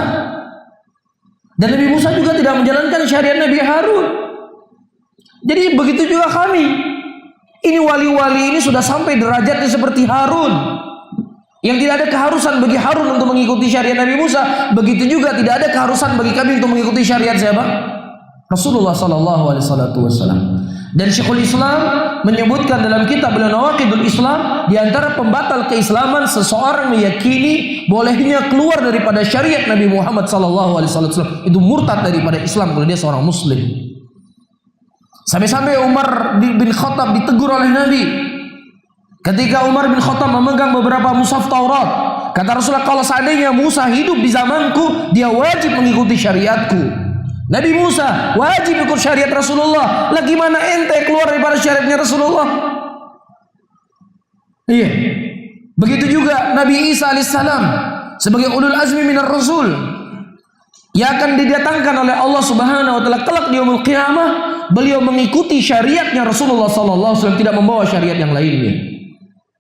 Dan Nabi Musa juga tidak menjalankan syariat Nabi Harun. Jadi begitu juga kami. Ini wali-wali ini sudah sampai derajatnya seperti Harun, yang tidak ada keharusan bagi Harun untuk mengikuti syariat Nabi Musa. Begitu juga tidak ada keharusan bagi kami untuk mengikuti syariat siapa? Rasulullah sallallahu alaihi wasallam. Dan Syekhul Islam menyebutkan dalam kitab Nawaqidul Islam, di antara pembatal keislaman seseorang meyakini bolehnya keluar daripada syariat Nabi Muhammad sallallahu alaihi wasallam, itu murtad daripada Islam kalau dia seorang muslim. Sampai-sampai Umar bin Khattab ditegur oleh Nabi ketika Umar bin Khattab memegang beberapa mushaf Taurat. Kata Rasulullah, kalau seandainya Musa hidup di zamanku, dia wajib mengikuti syariatku. Nabi Musa wajib ikut syariat Rasulullah. Lah gimana ente keluar daripada syariatnya Rasulullah? Iya. Begitu juga Nabi Isa alaihissalam sebagai ulul azmi minar rasul yang akan didatangkan oleh Allah Subhanahu wa taala kelak di yaumul qiyamah, beliau mengikuti syariatnya Rasulullah sallallahu alaihi wasallam, tidak membawa syariat yang lainnya.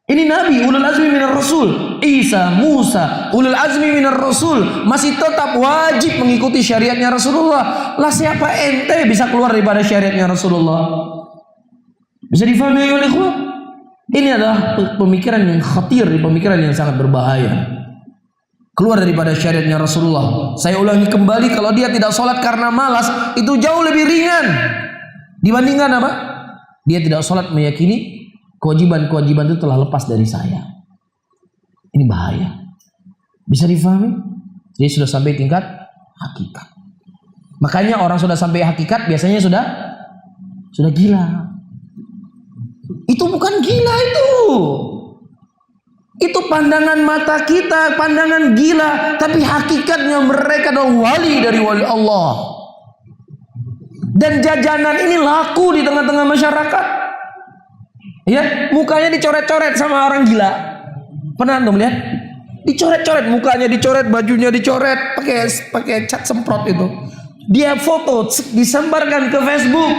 Ini Nabi ulul azmi minar rasul. Isa, Musa, ulul azmi minar rasul masih tetap wajib mengikuti syariatnya Rasulullah. Lah siapa ente bisa keluar daripada syariatnya Rasulullah? Bisa difahami oleh ikhwan? Ini adalah pemikiran yang khatir, pemikiran yang sangat berbahaya. Keluar daripada syariatnya Rasulullah. Saya ulangi kembali, kalau dia tidak sholat karena malas, itu jauh lebih ringan dibandingkan apa? Dia tidak sholat meyakini kewajiban-kewajiban itu telah lepas dari saya. Ini bahaya. Bisa difahami? Dia sudah sampai tingkat hakikat. Makanya orang sudah sampai hakikat biasanya sudah gila. Itu bukan gila itu. Itu pandangan mata kita, pandangan gila. Tapi hakikatnya mereka adalah wali dari wali Allah. Dan jajanan ini laku di tengah-tengah masyarakat. Ya, mukanya dicoret-coret sama orang gila. Pernah antum lihat? Dicoret-coret mukanya, dicoret bajunya, dicoret pakai cat semprot itu. Dia foto disebarkan ke Facebook.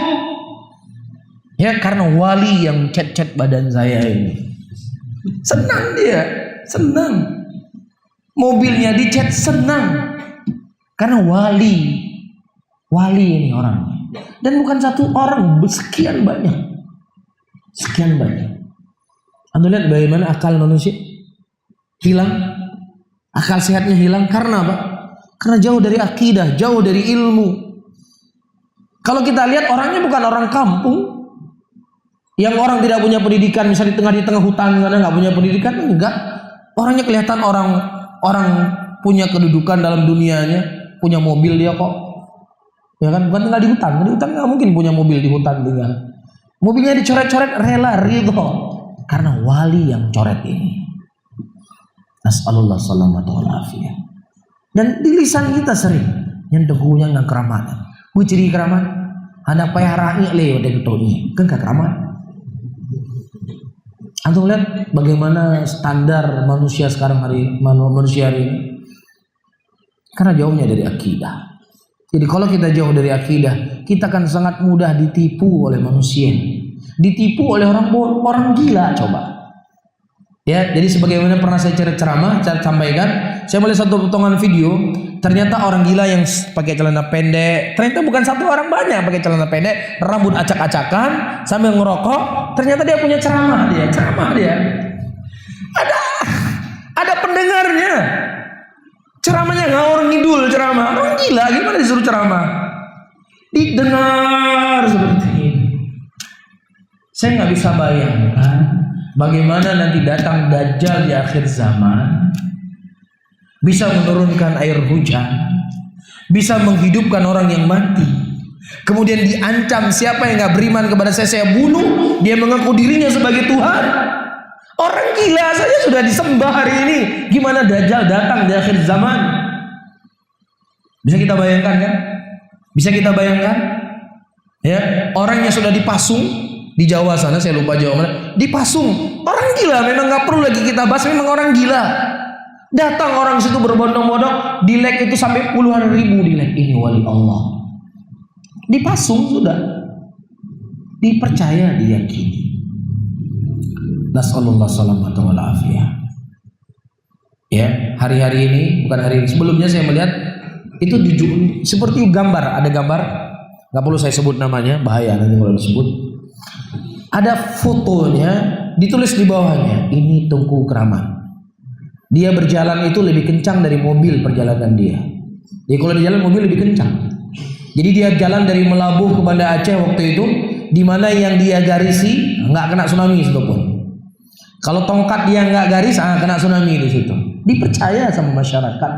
Ya, karena wali yang cat-cat badan saya ini. Senang dia, senang. Mobilnya dicat senang. Karena wali ini orang. Dan bukan satu orang, sekian banyak. Sekian banyak. Anda lihat bagaimana akal manusia hilang, akal sehatnya hilang karena apa? Karena jauh dari akidah, jauh dari ilmu. Kalau kita lihat orangnya bukan orang kampung, yang orang tidak punya pendidikan, misalnya di tengah hutan karena nggak punya pendidikan, enggak. Orangnya kelihatan orang punya kedudukan dalam dunianya, punya mobil dia kok, ya kan? Bukan tinggal di hutan nggak mungkin punya mobil di hutan tinggal. Mobilnya dicoret-coret rela ridho karena wali yang coret ini. Nas'alullah salamatu wal afiyah. Dan di lisan kita sering yang teguhnya nggak keramatan. Bu ciri keramat, ada payah rai leo dan toni, kan gak keramat. Antum lihat bagaimana standar manusia sekarang manusia hari ini. Karena jauhnya dari akidah. Jadi kalau kita jauh dari akidah, kita akan sangat mudah ditipu oleh manusia, ditipu oleh orang gila. Coba, ya. Jadi sebagaimana pernah saya ceramah, saya sampaikan, saya melihat satu potongan video. Ternyata orang gila yang pakai celana pendek, ternyata bukan satu orang, banyak pakai celana pendek, rambut acak-acakan, sambil ngerokok. Ternyata dia punya ceramah dia. Ada pendengarnya. Ceramahnya ngawur ngidul ceramah. Orang gila gimana disuruh ceramah? Didengar seperti ini. Saya nggak bisa bayangkan bagaimana nanti datang Dajjal di akhir zaman, bisa menurunkan air hujan, bisa menghidupkan orang yang mati, kemudian diancam siapa yang nggak beriman kepada saya bunuh. Dia mengaku dirinya sebagai Tuhan. Orang gila saja sudah disembah hari ini. Gimana Dajjal datang di akhir zaman? Bisa kita bayangkan kan? Bisa kita bayangkan? Ya, orang yang sudah dipasung di Jawa sana, saya lupa Jawa mana, dipasung. Orang gila, memang nggak perlu lagi kita bahas, memang orang gila. Datang orang situ berbondong-bondong, dilek itu sampai puluhan ribu dilek. Ini wali Allah. Dipasung sudah. Dipercaya, diyakini. Nasallallahu salamata wal afiyah. Ya, hari-hari ini, bukan hari ini, sebelumnya saya melihat itu seperti gambar, ada gambar, nggak perlu saya sebut namanya, bahaya nanti kalau disebut. Ada fotonya, ditulis di bawahnya, ini Tengku Keramat. Dia berjalan itu lebih kencang dari mobil perjalanan dia. Jadi kalau di jalan mobil lebih kencang. Jadi dia jalan dari Melabuh ke Banda Aceh waktu itu, di mana yang dia garisi nggak kena tsunami situ pun. Kalau tongkat dia nggak garis, kena tsunami di situ. Dipercaya sama masyarakat.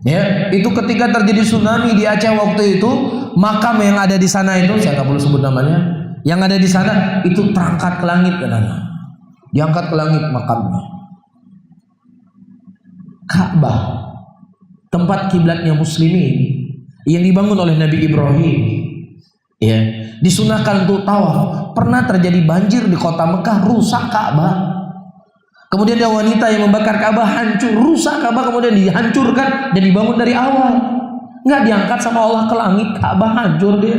Ya, itu ketika terjadi tsunami di Aceh waktu itu, makam yang ada di sana itu, saya nggak perlu sebut namanya. Yang ada di sana itu terangkat ke langit katanya. Diangkat ke langit makamnya. Ka'bah, tempat kiblatnya muslimin yang dibangun oleh Nabi Ibrahim. Ya, disunahkan untuk tawaf. Pernah terjadi banjir di kota Mekah, rusak Ka'bah. Kemudian ada wanita yang membakar Ka'bah, hancur, rusak Ka'bah, kemudian dihancurkan dan dibangun dari awal. Nggak diangkat sama Allah ke langit, Ka'bah hancur dia.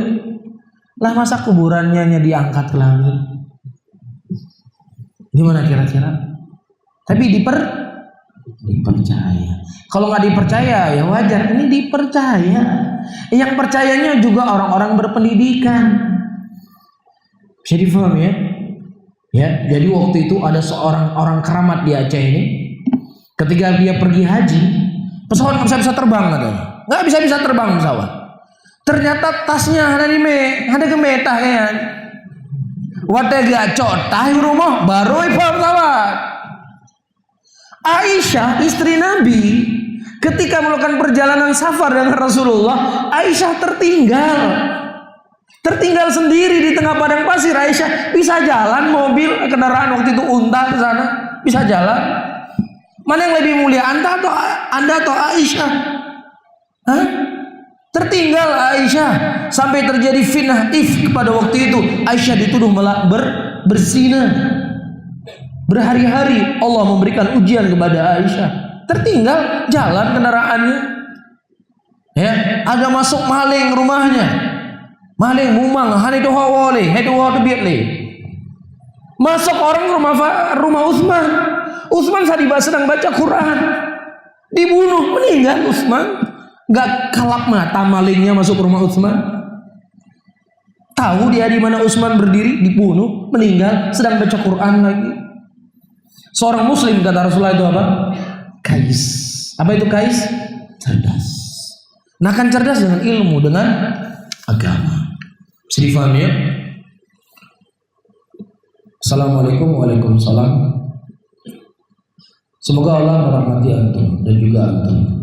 Lah masa kuburannya hanya diangkat ke langit? Gimana kira-kira? Tapi dipercaya. Kalau nggak dipercaya ya wajar. Ini dipercaya. Yang percayanya juga orang-orang berpendidikan. Bisa difaham ya? Ya. Jadi waktu itu ada seorang orang keramat di Aceh ini. Ketika dia pergi haji, pesawat nggak bisa terbang katanya. Nggak bisa terbang pesawat. Ternyata tasnya ada gemetah kan. Wadah gacot tahu rumah baru pesawat. Aisyah istri Nabi ketika melakukan perjalanan safar dengan Rasulullah, Aisyah tertinggal sendiri di tengah padang pasir. Aisyah bisa jalan, mobil kendaraan waktu itu unta ke sana bisa jalan. Mana yang lebih mulia, anda atau Aisyah? Hah? Tertinggal Aisyah sampai terjadi fitnah ifk pada waktu itu. Aisyah dituduh berzina. Berhari-hari Allah memberikan ujian kepada Aisyah. Tertinggal jalan kendaraannya. Ya, ada masuk maling rumahnya. Maling mumang, hanitu hawale, hadu biatli. Masuk orang rumah Utsman. Utsman sedang baca Quran. Dibunuh, meninggal Utsman. Gak kalap mata malingnya masuk rumah Utsman. Tahu dia di mana Utsman berdiri, dibunuh, meninggal, sedang baca Quran lagi. Seorang muslim kata Rasulullah itu apa? Kais. Apa itu kais? Cerdas. Nah kan cerdas dengan ilmu, dengan agama. Bisa difahami ya? Assalamualaikum warahmatullahi wabarakatuh. Semoga Allah merahmati antum dan juga antum.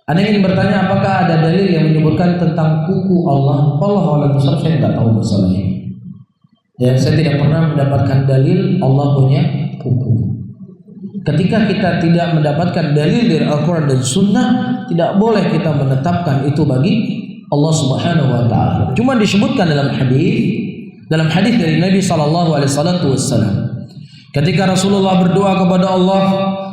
Anda ingin bertanya apakah ada dalil yang menyebutkan tentang kuku Allah? Allah saya tidak tahu masalah ini. Ya, saya tidak pernah mendapatkan dalil Allah punya kuku. Ketika kita tidak mendapatkan dalil dari Al-Quran dan Sunnah, tidak boleh kita menetapkan itu bagi Allah Subhanahu Wa Taala. Cuma disebutkan dalam hadis dari Nabi Sallallahu Alaihi Wasallam. Ketika Rasulullah berdoa kepada Allah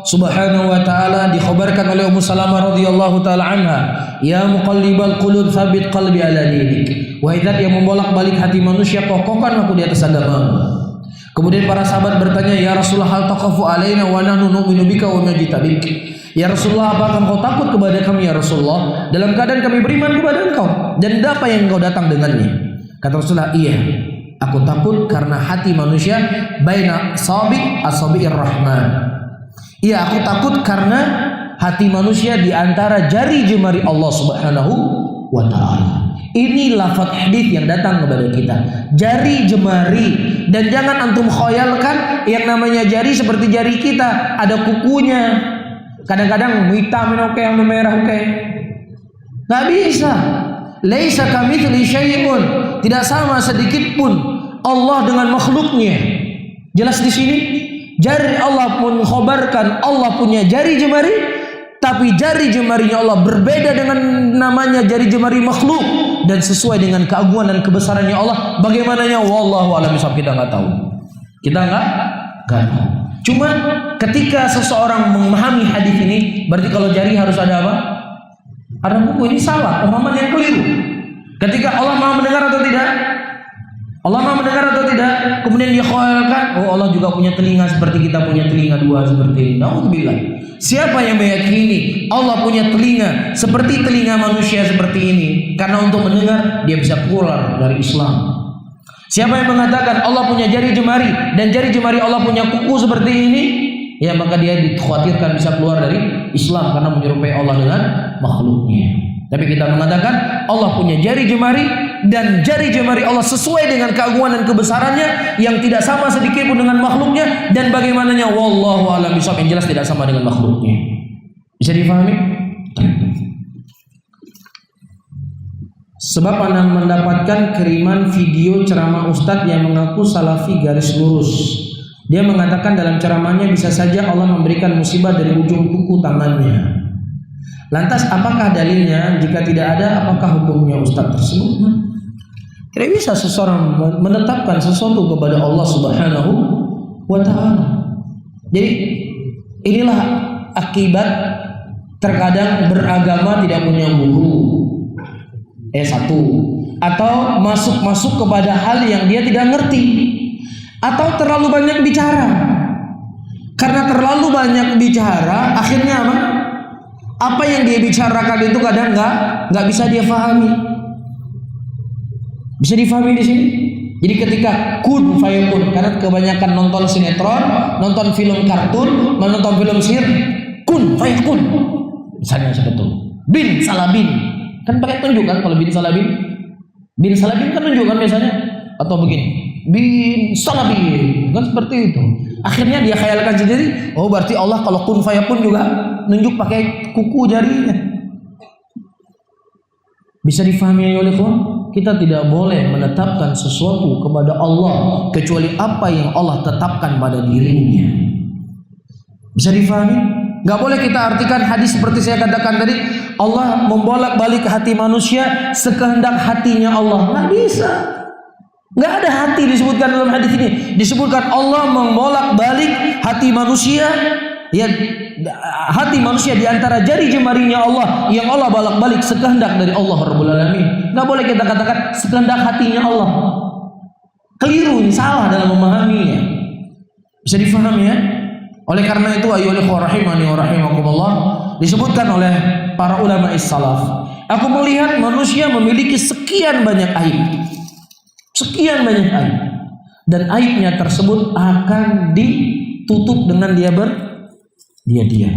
Subhanahu wa taala, dikhabarkan oleh Ummu Salamah radhiyallahu taala anha, "Ya muqallibal qulub, tsabbit qalbi ala dinik." Wahai zat yang membolak-balik hati manusia, kokohkan aku di atas agamamu. Kemudian para sahabat bertanya, "Ya Rasulullah, hal taqafu alaina wa nahnu nu'minu bika wa najtabik?" Ya Rasulullah, apakah engkau takut kepada kami ya Rasulullah, dalam keadaan kami beriman kepada engkau dan apa yang engkau datang dengannya? Kata Rasulullah, "Iya, aku takut karena hati manusia baina asabi'ir rahman." Iya, aku takut karena hati manusia di antara jari jemari Allah Subhanahu wa taala. Ini lafaz hadis yang datang kepada kita. Jari jemari, dan jangan antum khayalkan yang namanya jari seperti jari kita, ada kukunya. Kadang-kadang hitam oke, yang merah oke. Enggak bisa. Laisa kamitsli syai'un. Tidak sama sedikit pun Allah dengan makhluknya. Jelas di sini? Jari Allah pun mengkhabarkan Allah punya jari jemari, tapi jari jemarinya Allah berbeda dengan namanya jari jemari makhluk, dan sesuai dengan keagungan dan kebesarannya Allah. Bagaimananya wallahu a'lam bishawab, kita nggak tahu. Kita nggak tahu. Cuma ketika seseorang memahami hadis ini, berarti kalau jari harus ada apa? Ada buku. Ini salah, pemahaman yang keliru. Ketika Allah Maha mendengar atau tidak? Allah Maha mendengar atau tidak? Kemudian dia khayalkan, oh Allah juga punya telinga seperti kita punya telinga dua seperti ini. Nauzubillah. Siapa yang meyakini Allah punya telinga seperti telinga manusia seperti ini, karena untuk mendengar dia bisa keluar dari Islam. Siapa yang mengatakan Allah punya jari jemari dan jari jemari Allah punya kuku seperti ini, ya maka dia dikhawatirkan bisa keluar dari Islam karena menyerupai Allah dengan makhluknya. Tapi kita mengatakan Allah punya jari jemari, dan jari jemari Allah sesuai dengan keagungan dan kebesarannya yang tidak sama sedikit pun dengan makhluknya, dan bagaimananya wallahu a'lam bishawab, yang jelas tidak sama dengan makhluknya. Bisa difahami? Sebab Anda mendapatkan kiriman video ceramah Ustadz yang mengaku salafi garis lurus. Dia mengatakan dalam ceramahnya bisa saja Allah memberikan musibah dari ujung kuku tangannya. Lantas apakah dalilnya? Jika tidak ada, apakah hukumnya Ustadz tersebut? Tidak bisa seseorang menetapkan sesuatu kepada Allah Subhanahu wa ta'ala. Jadi inilah akibat terkadang beragama tidak punya guru. Satu, atau masuk kepada hal yang dia tidak ngerti, atau terlalu banyak bicara. Karena terlalu banyak bicara, akhirnya apa? Apa yang dia bicarakan itu kadang nggak bisa dia pahami. Bisa difahami di sini. Jadi ketika kun fayakun, karena kebanyakan nonton sinetron, nonton film kartun, menonton film sihir, kun fayakun. Misalnya seperti bin salabin, kan pakai tunjuk kan kalau bin salabin kan tunjuk kan biasanya, atau begini bin salabin kan seperti itu. Akhirnya dia khayalkan sendiri, oh berarti Allah kalau kun fayakun juga nunjuk pakai kuku jarinya. Bisa difahami ya oleh kawan? Kita tidak boleh menetapkan sesuatu kepada Allah kecuali apa yang Allah tetapkan pada dirinya. Bisa difahami? Gak boleh kita artikan hadis seperti saya katakan tadi, Allah membolak-balik hati manusia sekehendak hatinya Allah. Gak bisa. Gak ada hati disebutkan dalam hadis ini. Disebutkan Allah membolak-balik hati manusia, ya hati manusia di antara jari jemarinya Allah, yang Allah bolak-balik sekehendak dari Allah Rabbul Alamin. Gak boleh kita katakan sekehendak hatinya Allah. Keliru, salah dalam memahaminya. Bisa difahami ya? Oleh karena itu ayyuhal rahimani wa rahimakumullah, disebutkan oleh para ulama salaf, aku melihat manusia memiliki sekian banyak aib. Sekian banyak aib, dan aibnya tersebut akan ditutup dengan dia diam.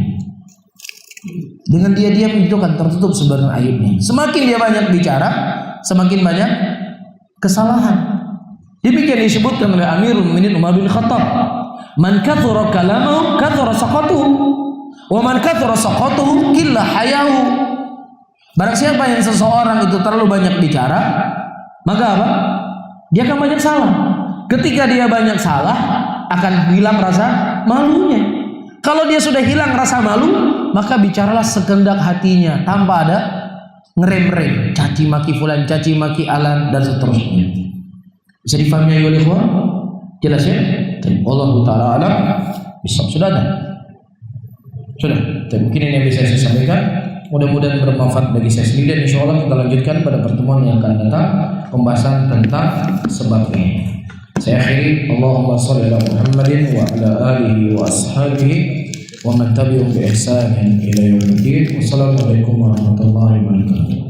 Dengan dia diam itu akan tertutup sebenarnya aibnya. Semakin dia banyak bicara, semakin banyak kesalahan. Demikian disebutkan oleh Amirul Mukminin Umar bin Khattab, man kathura kalamahu kathura saqatuhu, wa man kathura saqatuhu qilla hayahu. Barang siapa yang seseorang itu terlalu banyak bicara, maka apa? Dia akan banyak salah. Ketika dia banyak salah, akan hilang rasa malunya. Kalau dia sudah hilang rasa malu, maka bicaralah sekehendak hatinya tanpa ada ngerem-rem, caci maki fulan, caci maki alan, dan seterusnya. Bisa difahami ya oleh ikhwan? Jelas ya? Allah Ta'ala alam. Bisa, sudah ada? Sudah. Mungkin ini yang bisa saya sampaikan. Mudah-mudahan bermanfaat bagi saya sendiri, dan insya Allah kita lanjutkan pada pertemuan yang akan datang pembahasan tentang sebab ini. Saya akhiri, Allahumma shalli ala Muhammadin wa ala alihi wa ashabihi wa man tabi'ahum bi ihsanin ila yaumil din. Wassalamualaikum warahmatullahi wabarakatuh.